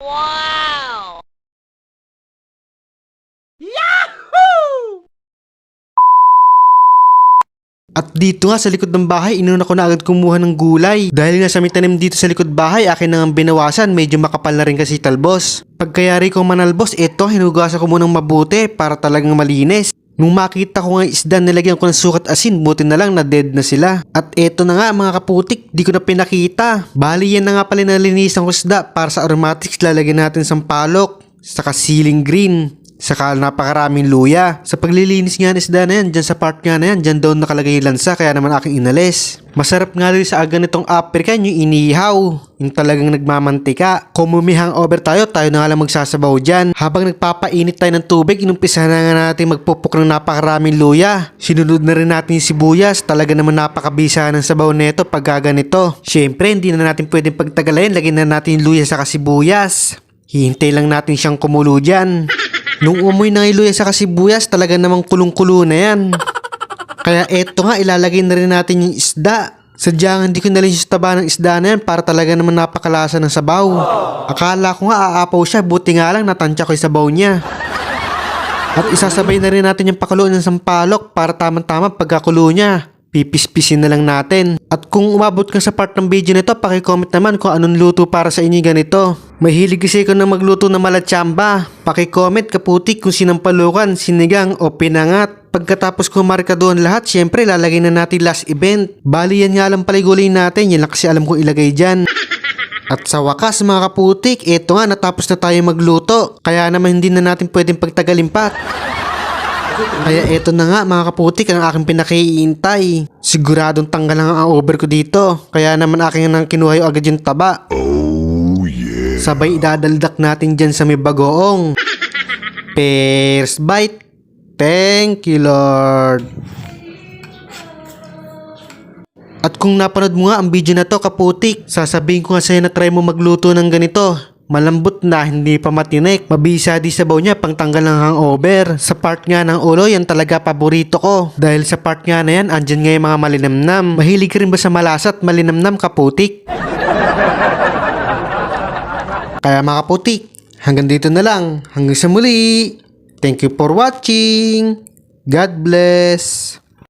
Wow! At dito nga sa likod ng bahay, inuna ko na agad kumuha ng gulay. Dahil nga sa may tanim dito sa likod bahay, akin na nga binawasan, medyo makapal na rin kasi talbos. Pagkayari ko manalbos, eto, hinugasan ko munang mabuti para talagang malinis. Nung makita ko nga isda, nilagyan ko ng sukat asin, buti na lang na dead na sila. At eto na nga mga kaputik, di ko na pinakita. Bali yan na nga pala nalinisan ko isda para sa aromatics, lalagyan natin sampalok, saka siling green. Saka napakaraming luya. Sa paglilinis nga ng isda na yan, dyan sa part nga na yan, dyan daw nakalagay yung lansa, kaya naman aking inalis. Masarap nga rin sa aga nitong African yung inihaw, yung talagang nagmamantika. Kung mumihang over tayo na nga lang magsasabaw dyan. Habang nagpapainit tayo ng tubig, inumpisa na nga natin magpupuk ng napakaraming luya. Sinunod na rin natin yung sibuyas, talaga naman napakabisa ng sabaw neto pag gaganito. Syempre, hindi na natin pwedeng pagtagalayin, lagyan na natin yung luya sa sibuyas. Hihintay lang natin siyang kumulo dyan. Nung umuwi ng iluya sa kasibuyas, talaga namang kulong-kulo na yan. Kaya eto nga, ilalagay na rin natin yung isda. Sadyang hindi ko nalin yung taba ng isda na yan para talaga naman napakalasa ng sabaw. Akala ko nga aapaw siya, buti nga lang natansya ko yung sabaw niya. At isasabay na rin natin yung pakuluan ng sampalok para tamang-tama pagkakulo niya. Pipis-pisin na lang natin. At kung umabot ka sa part ng video nito, paki-comment naman kung anong luto para sa inyo ganito. Mahilig kasi ko na magluto ng malatsamba. Paki-comment kaputik kung sinampalukan, sinigang o pinangat. Pagkatapos ko markaduhan lahat, syempre lalagay na natin last event. Bali yan nga lang pala gulay natin, yan lang kasi alam ko ilagay dyan. At sa wakas mga kaputik, eto nga natapos na tayo magluto. Kaya naman hindi na natin pwedeng pagtagalin pa. Kaya eto na nga mga kaputik ang aking pinakiintay. Siguradong tanggal lang ang over ko dito. Kaya naman aking nang kinuha yung agad yung taba. Oh yeah. Sabay idadaldak natin dyan sa may bagoong. First bite. Thank you Lord. At kung napanood mo nga ang video na to kaputik, sasabihin ko nga sa'yo na try mo magluto ng ganito. Malambot na, hindi pa matinik. Mabisa di sabaw niya, pangtanggal ng hangover. Sa part nga ng ulo, yan talaga paborito ko. Dahil sa part nga na yan, andyan nga yung mga malinamnam. Mahilig ka rin ba sa malasa at malinamnam kaputik? Kaya mga kaputik, hanggang dito na lang. Hanggang sa muli. Thank you for watching. God bless.